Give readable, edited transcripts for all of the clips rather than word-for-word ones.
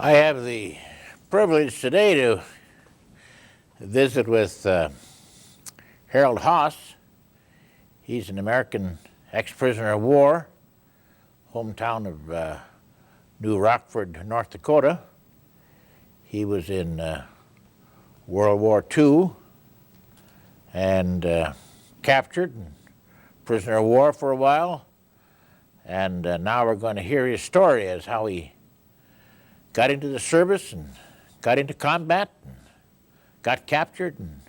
I have the privilege today to visit with Harold Haas. He's an American ex-prisoner of war, hometown of New Rockford, North Dakota. He was in World War II and captured and prisoner of war for a while. And now we're going to hear his story as how he got into the service and got into combat and got captured and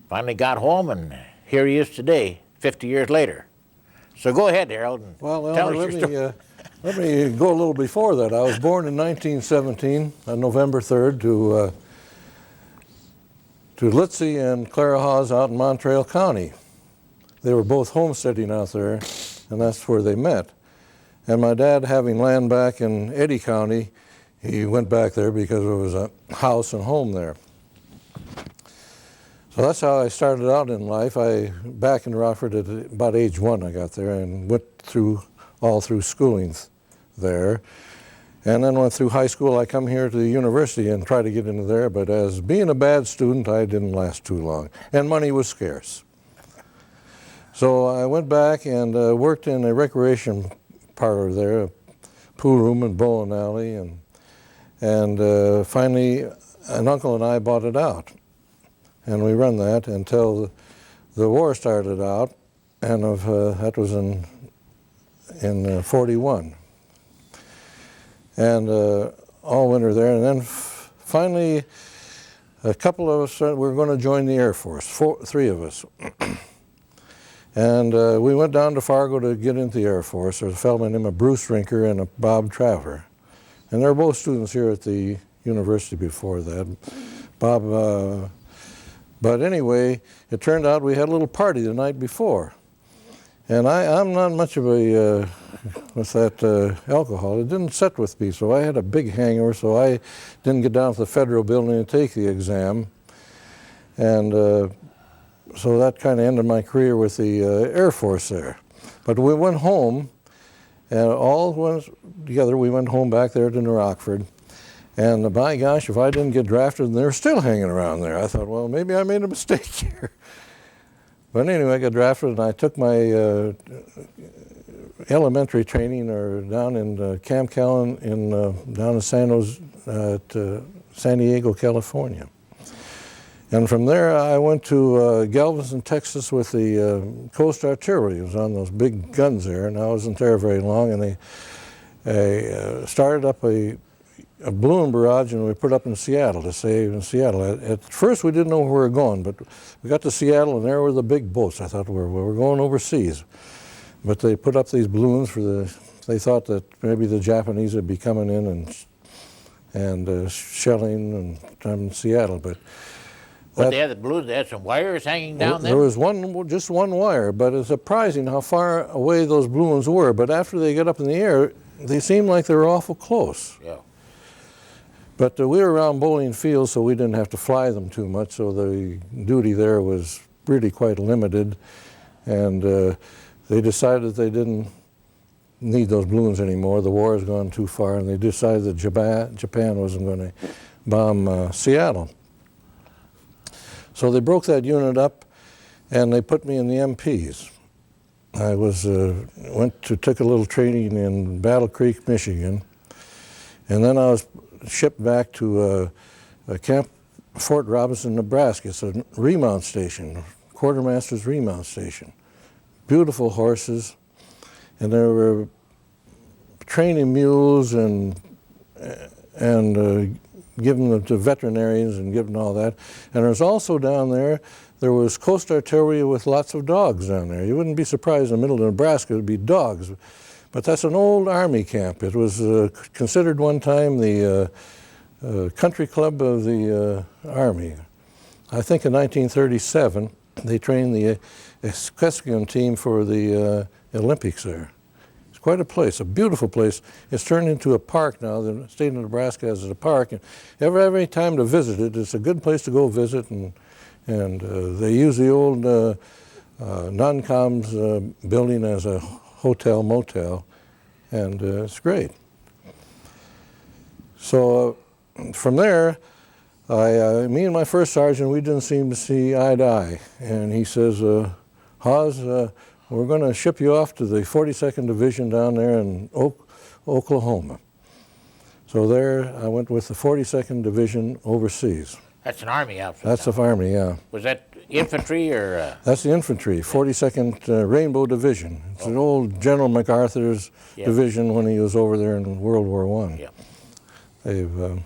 finally got home, and here he is today, 50 years later. So go ahead, Harold, and tell us your story. Let me go a little before that. I was born in 1917 on November 3rd to Litzy and Clara Haas out in Mountrail County. They were both homesteading out there, and that's where they met. And my dad, having land back in Eddy County, he went back there because there was a house and home there. So that's how I started out in life. Back in Rockford at about age 1 I got there and went all through schooling there. And then went through high school. I come here to the university and try to get into there, but as being a bad student, I didn't last too long. And money was scarce. So I went back and worked in a recreation parlor there, a pool room and bowling alley, and finally an uncle and I bought it out. And we run that until the war started out, and that was in 41. And all winter there, and then finally a couple of us were going to join the Air Force, 3 of us. And we went down to Fargo to get into the Air Force. There's a fellow named Bruce Rinker and a Bob Traver. And they were both students here at the university before that. Bob, but anyway, it turned out we had a little party the night before. And I'm not much of a, alcohol. It didn't set with me, so I had a big hangover, so I didn't get down to the Federal Building and take the exam. And so that kind of ended my career with the Air Force there. But we went home, and all went together, we went home back there to New Rockford. And by gosh, if I didn't get drafted, and they were still hanging around there. I thought, well, maybe I made a mistake here. But anyway, I got drafted, and I took my elementary training down in Camp Callan down in San Diego, California. And from there, I went to Galveston, Texas with the Coast Artillery. It was on those big guns there, and I wasn't there very long. And they started up a balloon barrage, and we put up in Seattle to save in Seattle. At first, we didn't know where we were going, but we got to Seattle, and there were the big boats. I thought, we're going overseas. But they put up these balloons they thought that maybe the Japanese would be coming in and shelling in Seattle. But they had the balloons, they had some wires hanging down there? There was just one wire, but it's surprising how far away those balloons were. But after they got up in the air, they seemed like they were awful close. Yeah. But we were around Bowling Field, so we didn't have to fly them too much, so the duty there was really quite limited. And they decided they didn't need those balloons anymore. The war has gone too far, and they decided that Japan wasn't going to bomb Seattle. So they broke that unit up, and they put me in the MPs. I took a little training in Battle Creek, Michigan, and then I was shipped back to Camp Fort Robinson, Nebraska. It's a remount station, quartermaster's remount station. Beautiful horses, and they were training mules and giving them to veterinarians and giving all that. And there's also down there was Coast Artillery with lots of dogs down there. You wouldn't be surprised in the middle of Nebraska there'd be dogs. But that's an old Army camp. It was considered one time the country club of the Army. I think in 1937, they trained the equestrian team for the Olympics there. It's quite a place, a beautiful place. It's turned into a park now. The state of Nebraska has a park. And every time to visit it, it's a good place to go visit. And they use the old non-coms building as a hotel, motel, and it's great. So from there, me and my first sergeant, we didn't seem to see eye to eye. And he says, Haas, we're going to ship you off to the 42nd Division down there in Oklahoma. So there, I went with the 42nd Division overseas. That's an Army outfit. That's the Army, yeah. Was that infantry or? That's the infantry, 42nd Rainbow Division. It's an old General MacArthur's division when he was over there in World War I. Yeah. They've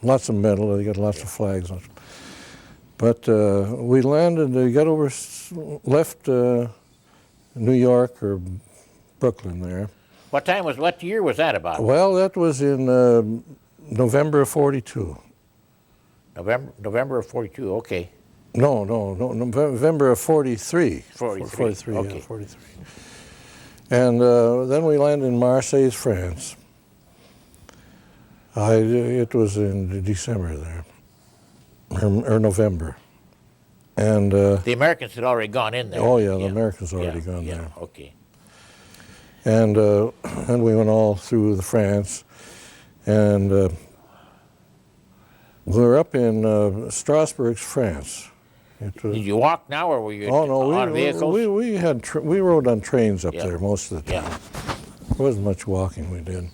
lots of medal. They got lots of flags. But we landed. We got over, left New York or Brooklyn there. What year was that about? Well, that was in November of '42. November of '42. Okay. No, November of '43. 43. Okay. Yeah, 43. And then we landed in Marseille, France. It was in December there, or November. And the Americans had already gone in there. Oh yeah, the Americans already gone there. Okay. And we went all through the France, and we were up in Strasbourg, France. Did you walk now, or were you on vehicles? We rode on trains up there most of the time. Yeah. There wasn't much walking we did.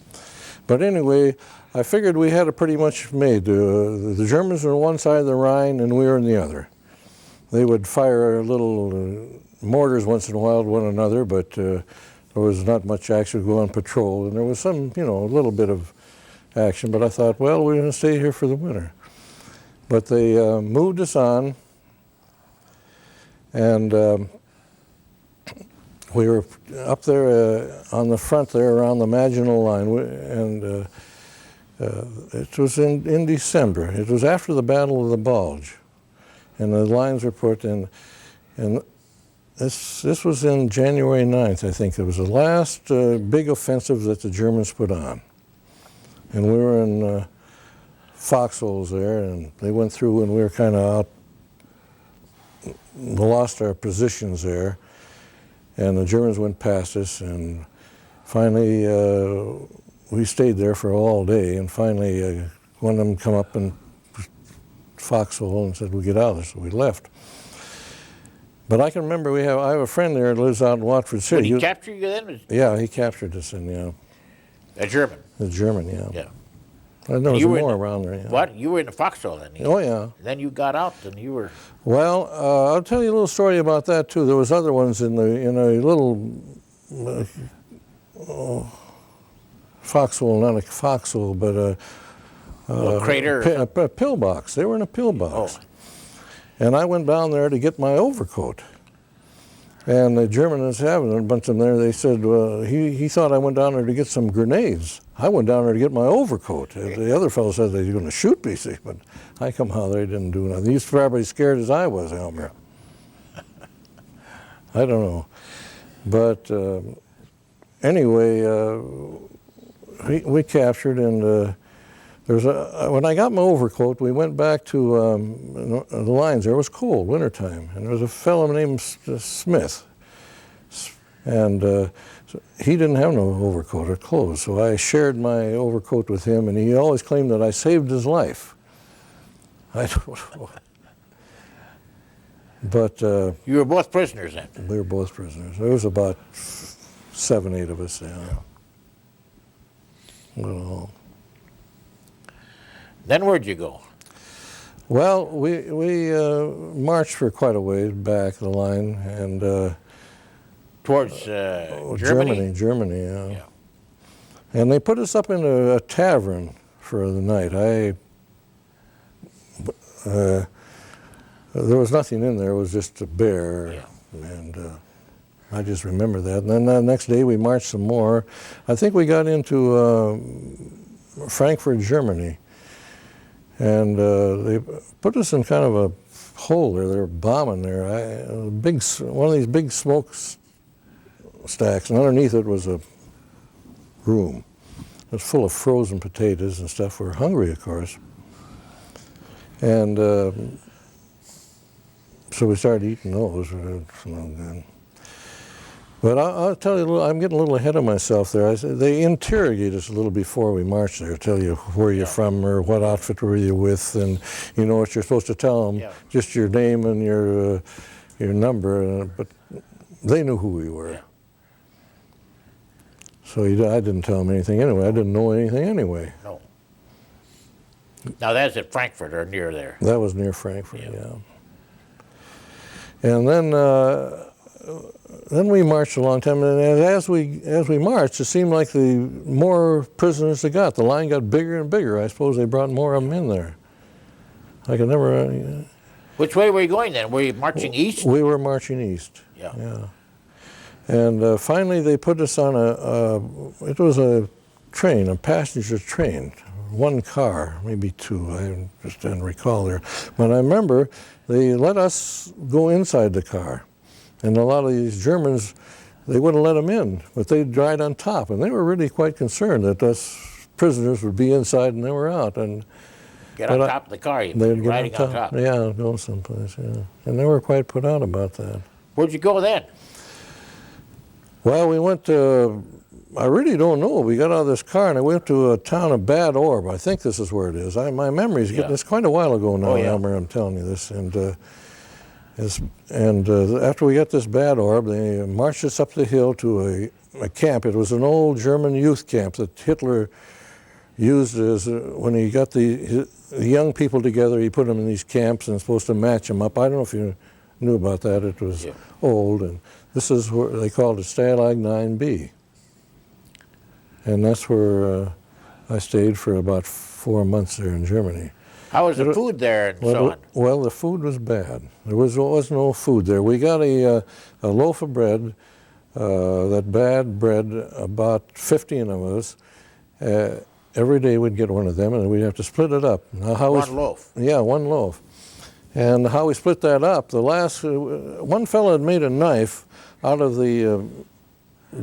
But anyway, I figured we had it pretty much made. The Germans were on one side of the Rhine, and we were on the other. They would fire little mortars once in a while at one another, but there was not much action going on patrol, and there was some, a little bit of action. But I thought, well, we're going to stay here for the winter. But they moved us on, and we were up there on the front there around the Maginot Line, and it was in December. It was after the Battle of the Bulge, and the lines were put in, and this was in January 9th, I think. It was the last big offensive that the Germans put on. And we were in foxholes there, and they went through, and we were kind of out, lost our positions there, and the Germans went past us, and finally we stayed there for all day, and finally one of them come up and foxhole and said, "We'll get out of this," so we left. But I can remember I have a friend there that lives out in Watford City. Did he capture you then? Yeah, he captured us in, A German? The German, yeah. Yeah. There was more around there, yeah. What? You were in the foxhole then? Oh, yeah. Then you got out and you were... Well, I'll tell you a little story about that, too. There was other ones in a little foxhole, not a foxhole, but a crater? A pillbox. They were in a pillbox. Oh. And I went down there to get my overcoat. And the German was having a bunch of them there. They said, he thought I went down there to get some grenades. I went down there to get my overcoat. The other fellow said they were going to shoot me, see, but I come how they didn't do nothing. He's probably as scared as I was, Elmer. I don't know. But anyway, we captured, and when I got my overcoat, we went back to the lines. There was cold, wintertime, and there was a fellow named Smith, and so he didn't have no overcoat or clothes, so I shared my overcoat with him, and he always claimed that I saved his life. I don't know. But you were both prisoners then? We were both prisoners. There was about 7, 8 of us, yeah. Well, then where'd you go? Well, we marched for quite a ways back the line, and towards Germany? Germany, yeah. And they put us up in a tavern for the night. There was nothing in there. It was just a bear, and I just remember that. And then the next day we marched some more. I think we got into Frankfurt, Germany. And they put us in kind of a hole there. They were bombing there. One of these big smoke stacks, and underneath it was a room. It was full of frozen potatoes and stuff. We were hungry, of course. And so we started eating those. But I'll tell you, I'm getting a little ahead of myself there. They interrogate us a little before we march there, tell you where you're from or what outfit were you with, and you know what you're supposed to tell them, just your name and your number, but they knew who we were. Yeah. So I didn't tell them anything anyway. I didn't know anything anyway. No. Now that's at Frankfurt or near there. That was near Frankfurt, yeah. And then we marched a long time, and as we marched, it seemed like the more prisoners they got. The line got bigger and bigger. I suppose they brought more of them in there. I could never... Which way were you going then? Were you marching east? We were marching east. Yeah. And finally they put us on it was a train, a passenger train, one car, maybe two, I just didn't recall there. But I remember they let us go inside the car. And a lot of these Germans, they wouldn't let them in, but they'd ride on top. And they were really quite concerned that us prisoners would be inside and they were out. And get on top of the car, you'd be riding on top. Yeah, go someplace, yeah. And they were quite put out about that. Where'd you go then? Well, we went to, I really don't know. We got out of this car and I went to a town of Bad Orb. I think this is where it is. My memory's getting, it's quite a while ago now, Elmer, I'm telling you this. And after we got this Bad Orb, they marched us up the hill to a camp. It was an old German youth camp that Hitler used as, when he got the young people together, he put them in these camps and was supposed to match them up. I don't know if you knew about that. It was old, and this is where they called it Stalag 9B. And that's where I stayed for about 4 months there in Germany. How was the food there and so on? Well, the food was bad. There was no food there. We got a loaf of bread, that bad bread, about 15 of us. Every day we'd get one of them, and we'd have to split it up. Now, one loaf? Yeah, one loaf. And how we split that up, the last, one fellow had made a knife out of the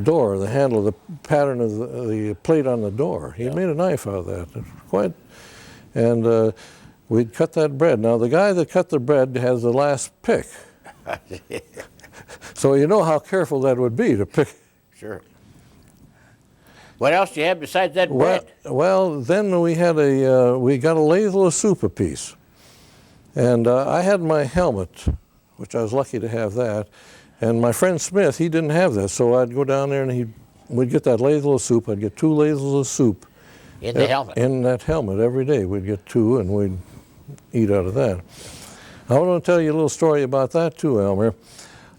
door, the handle, the pattern of the plate on the door. He made a knife out of that. And we'd cut that bread. Now, the guy that cut the bread has the last pick. So you know how careful that would be to pick. Sure. What else do you have besides that bread? Well, then we had we got a ladle of soup apiece. And I had my helmet, which I was lucky to have that. And my friend Smith, he didn't have that. So I'd go down there and we'd get that ladle of soup. I'd get 2 ladles of soup. In the helmet? In that helmet every day. We'd get 2 and we'd eat out of that. I want to tell you a little story about that too, Elmer.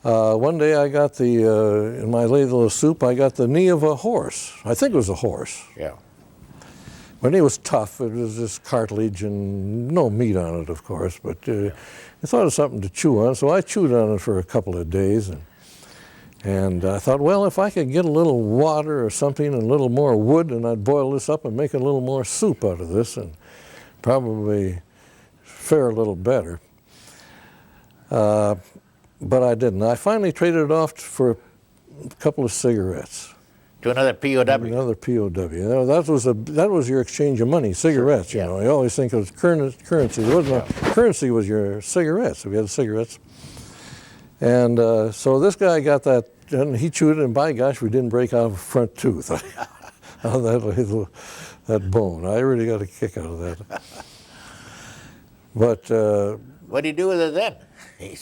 One day I got in my ladle of soup, I got the knee of a horse. I think it was a horse. Yeah. But it was tough. It was just cartilage and no meat on it, of course. But I thought of something to chew on, so I chewed on it for a couple of days. And I thought, well, if I could get a little water or something and a little more wood, and I'd boil this up and make a little more soup out of this and probably fare a little better. But I didn't. I finally traded it off for a couple of cigarettes. To another POW? Another POW. That was your exchange of money, cigarettes, you know. You always think of currency. There wasn't currency was your cigarettes. We had cigarettes. And so this guy got that, and he chewed it, and by gosh, we didn't break out a front tooth on that bone. I really got a kick out of that. But what did he do with it then?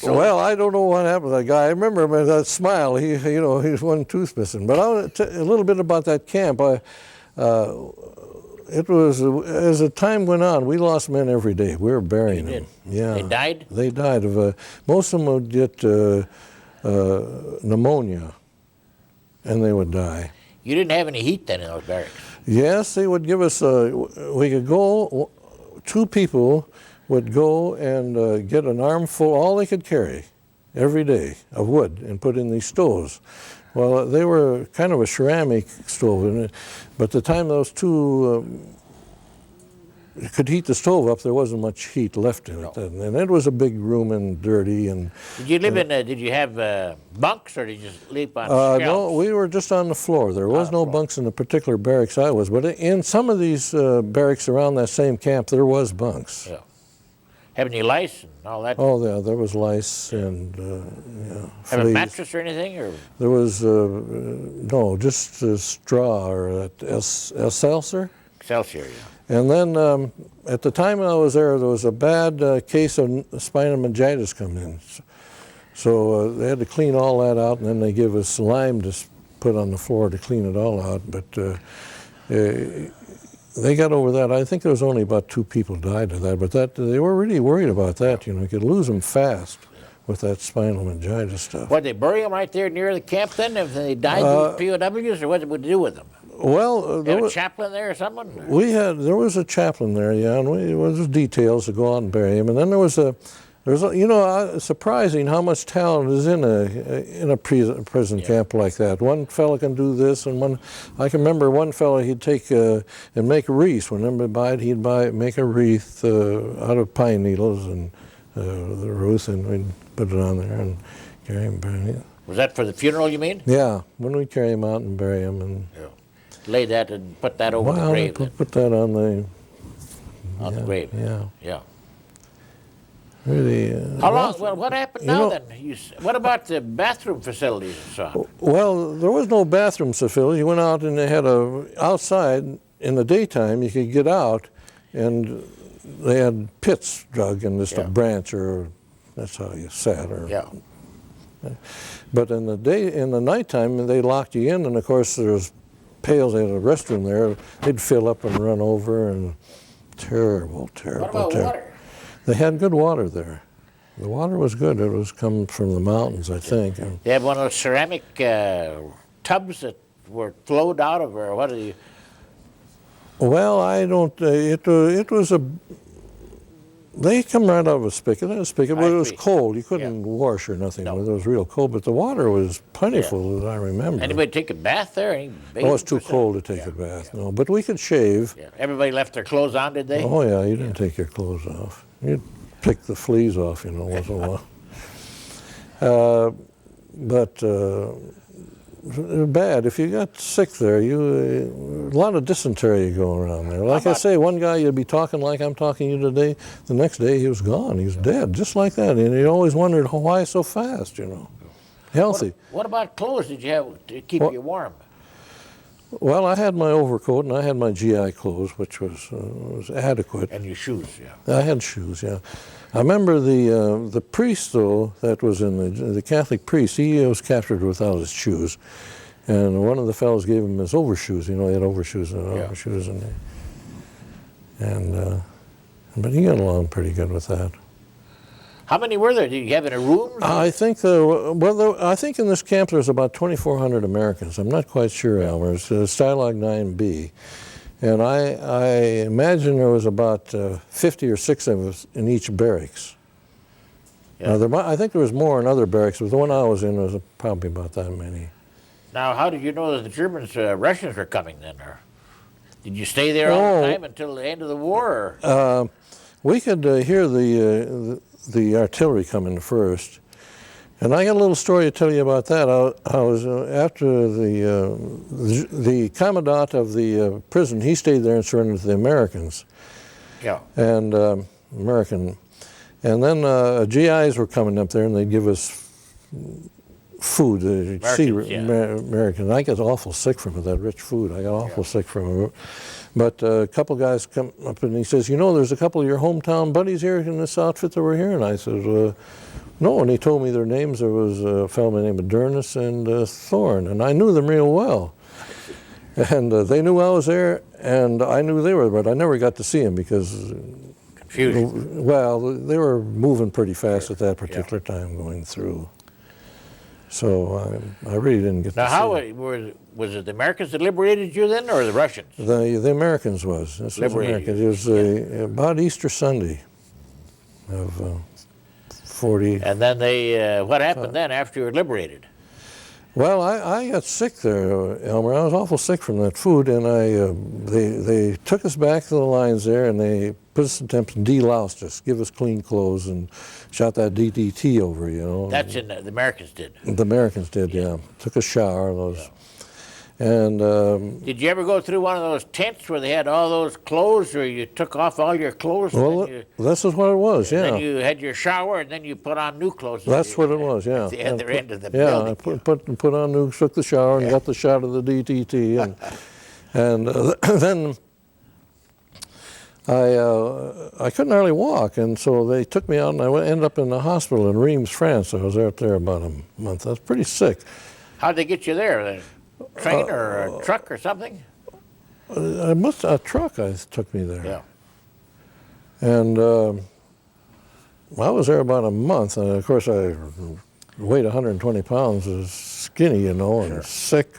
Well, I don't know what happened to that guy. I remember him, that smile. He was one tooth missing. But a little bit about that camp. It was, as the time went on, we lost men every day. We were burying them. Yeah. They died? They died of, most of them would get pneumonia, and they would die. You didn't have any heat then in those barracks? Yes, they would give us, we could go, 2 people would go and get an armful, all they could carry, every day, of wood, and put in these stoves. Well, they were kind of a ceramic stove, but the time those 2 could heat the stove up, there wasn't much heat left in it. And it was a big room and dirty. And did you live did you have bunks, or did you sleep on shelves? No, we were just on the floor. There was no bunks in the particular barracks I was, but in some of these barracks around that same camp, there was bunks. Yeah. Have any lice and all that? Oh, yeah, there was lice and Have a fleas. mattress or anything? Or There was, no, just straw or seltzer. Excelsior, yeah. And then at the time I was there was a bad case of spinal meningitis coming in. So they had to clean all that out, and then they give us lime to put on the floor to clean it all out. But they got over that. I think there was only about 2 people died of that, but they were really worried about that. You know, you could lose them fast with that spinal meningitis stuff. What, they bury them right there near the camp then? If they died, these POWs, or what would they do with them? Well, They have a chaplain there or something? there was a chaplain there, yeah, and there was details to go out and bury him. And then there was you know, surprising how much talent is in a prison camp like that. One fellow can do this, and I can remember one fellow, he'd take and make a wreath. Whenever he died, he'd make a wreath out of pine needles and the roots, and we'd put it on there and carry him, bury him. Was that for the funeral, you mean? Yeah, when we carry him out and bury him, and lay that and put that over the grave. Put that on the the grave. Yeah. Yeah. Really. How long? Well, what happened now then? What about the bathroom facilities and so on? Well, there was no bathroom facility. You went out and they had outside in the daytime. You could get out, and they had pits dug in just a branch, or that's how you sat. But in the nighttime, they locked you in, and of course there's pails. They had a restroom there. They'd fill up and run over, and terrible. What about water? They had good water there. The water was good. It was coming from the mountains, I think. They had one of those ceramic tubs that were flowed out of, or what do you? Well, I don't. It was a. They come right out of a spigot. But it was cold. You couldn't wash or nothing. No. It was real cold, but the water was plentiful, as I remember. Anybody take a bath there? Any it was too cold to take a bath. No, but we could shave. Yeah. Everybody left their clothes on, did they? Oh yeah, you didn't take your clothes off. You'd pick the fleas off, you know, once in a while. But bad. If you got sick there, a lot of dysentery going around there. Like I say, one guy, you'd be talking like I'm talking to you today. The next day, he was gone. He was dead, just like that. And you always wondered why so fast, you know. Healthy. What about clothes did you have to keep you warm? Well, I had my overcoat and I had my GI clothes, which was adequate. And your shoes, I had shoes, yeah. I remember the priest, though, that was in the Catholic priest, he was captured without his shoes. And one of the fellows gave him his overshoes. You know, he had overshoes and overshoes. But he got along pretty good with that. How many were there? Did you have in a room? I think I think in this camp there's about 2,400 Americans. I'm not quite sure, Elmer. It's Stalag 9B. And I imagine there was about 50 or 60 of us in each barracks. Yeah. Now, I think there was more in other barracks, but the one I was in was probably about that many. Now, how did you know that the Germans, Russians were coming then? Or did you stay there all the time until the end of the war? Or? We could hear the artillery coming first. And I got a little story to tell you about that. I was after the commandant of the prison. He stayed there and surrendered to the Americans. Yeah. And and then GIs were coming up there, and they'd give us food. American. I got awful sick from it. That rich food. I got awful sick from it. But a couple guys come up and he says, "You know, there's a couple of your hometown buddies here in this outfit that were here." And I said, "No." And he told me their names. There was a fellow named Adernus and Thorne, and I knew them real well. And they knew I was there, and I knew they were, but I never got to see them because, confusion. Well, they were moving pretty fast at that particular time going through. So I really didn't get to see how was it the Americans that liberated you then, or the Russians? The Americans was. This was Americans. It was about Easter Sunday of 40. And then they, what happened then after you were liberated? Well, I got sick there, Elmer. I was awful sick from that food, and they took us back to the lines there, and they put us in temps and deloused us, give us clean clothes, and shot that DDT over, you know. That's in the Americans did. The Americans did, yeah. Took a shower, those. And Did you ever go through one of those tents where they had all those clothes, or you took off all your clothes? well, this is what it was, yeah. Then you had your shower, and then you put on new clothes. That's what it was, yeah. At the other end of the yeah, building. I put on new, took the shower and got the shot of the DTT, and then I couldn't hardly walk, and so they took me out, and I ended up in the hospital in Reims, France. I was out there about a month. I was pretty sick. How'd they get you there? A train or a truck or something? A truck took me there. Yeah. And I was there about a month, and of course I weighed 120 pounds, was skinny, you know, and sick,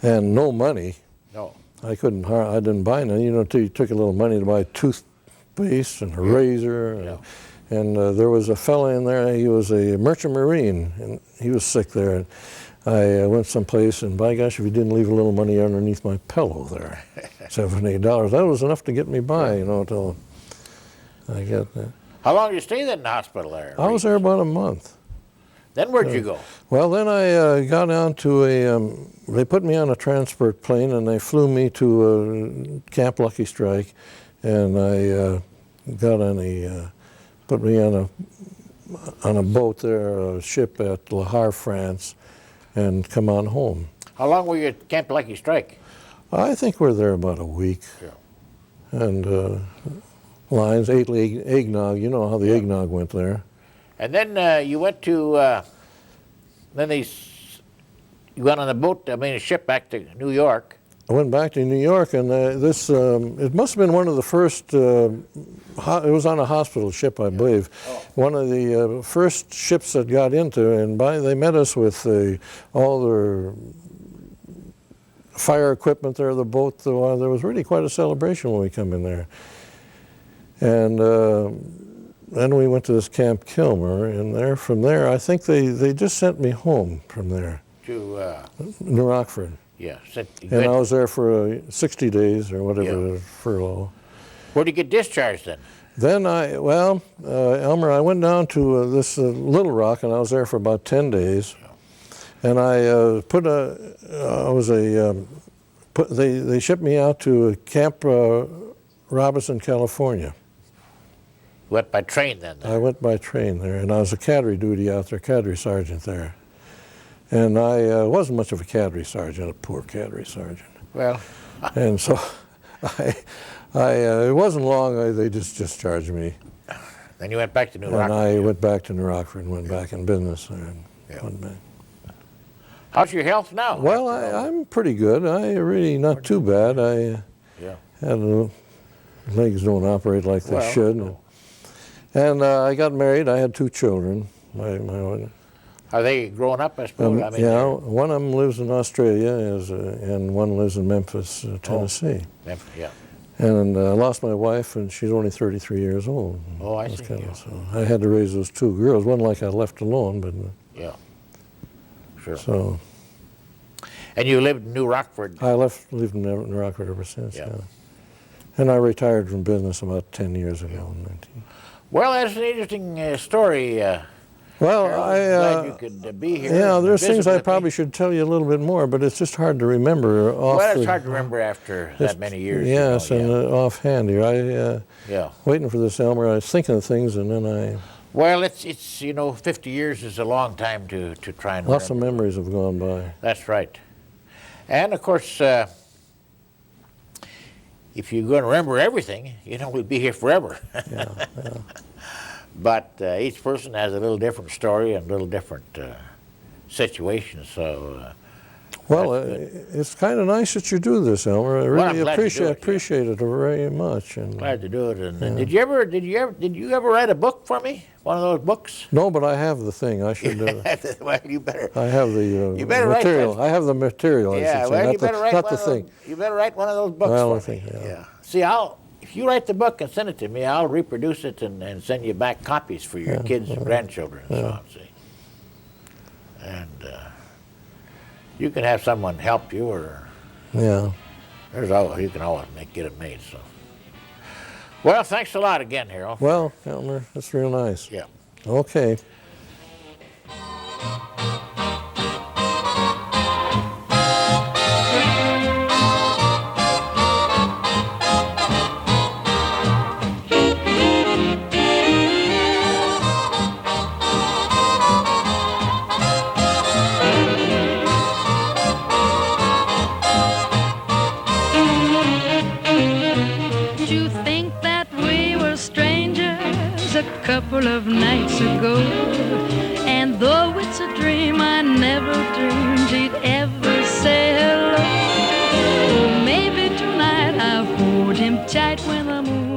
and no money. No. I didn't buy none, you know, until you took a little money to buy toothpaste and a razor. And there was a fella in there, he was a merchant marine, and he was sick there. And I went someplace, and by gosh, if he didn't leave a little money underneath my pillow there, $7, $8, that was enough to get me by, you know, till I got that. How long did you stay then in the hospital there? I was there about a month. Then where'd you go? Well, then I got on to they put me on a transport plane, and they flew me to Camp Lucky Strike, and I got on put me on a boat there, a ship at Le Havre, France, and come on home. How long were you at Camp Lucky Strike? I think we're there about a week. Yeah. And lines, ate eggnog. You know how the eggnog went there. And then you went to, you went on a ship back to New York. I went back to New York, and it must have been one of the first, it was on a hospital ship, I believe, one of the first ships that got into, and they met us with all their fire equipment there, the boat. There was really quite a celebration when we come in there. And then we went to this Camp Kilmer, and from there, I think they just sent me home from there. To? New Rockford. Yeah. And I was there for 60 days or whatever, furlough. Where'd you get discharged then? Then Elmer, I went down to this Little Rock, and I was there for about 10 days. And they shipped me out to Camp Robinson, California. You went by train then? I went by train there, and I was a cadre duty out there, cadre sergeant there. And I wasn't much of a cadre sergeant, a poor cadre sergeant. Well. And so it wasn't long, they just discharged me. Then you went back to New Rockford? And I went back to New Rockford and went back in business there. Went back. How's your health now? Well, I'm pretty good. I really not too bad. I had legs don't operate like they should. No. And I got married. I had 2 children. Are they growing up, I suppose? One of them lives in Australia, and one lives in Memphis, Tennessee. Memphis, yeah. And I lost my wife, and she's only 33 years old. Oh, I see. So I had to raise those 2 girls. One like I left alone, but yeah, sure. So. And you lived in New Rockford? I lived in New Rockford ever since. Yeah. And I retired from business about 10 years ago. Well, that's an interesting story. Well, glad you could be here. Yeah, there's things I probably should tell you a little bit more, but it's just hard to remember. Well, it's hard to remember after that many years. Yes, and offhand here. Waiting for this, Elmer, I was thinking of things, and then I... Well, it's 50 years is a long time to try and Lots of memories have gone by. That's right. And, of course, if you're going to remember everything, we'd be here forever. Yeah. But each person has a little different story and a little different situation, so... Well, it's kind of nice that you do this, Elmer. I really appreciate it very much. And glad to do it. And did you ever write a book for me? One of those books? No, but I have the thing. I should. Well, you better. I have the material. I have the material. Yeah, well, you better write the thing. You better write one of those books for me. Yeah. See, if you write the book and send it to me, I'll reproduce it and send you back copies for your kids and grandchildren and so on. See, and. You can have someone help you, or you can always get it made. So, well, thanks a lot again, Harold. Well, Elmer, that's real nice. Yeah. Okay. was a couple of nights ago. And though it's a dream, I never dreamed he'd ever say hello. Maybe tonight I'll hold him tight when the moon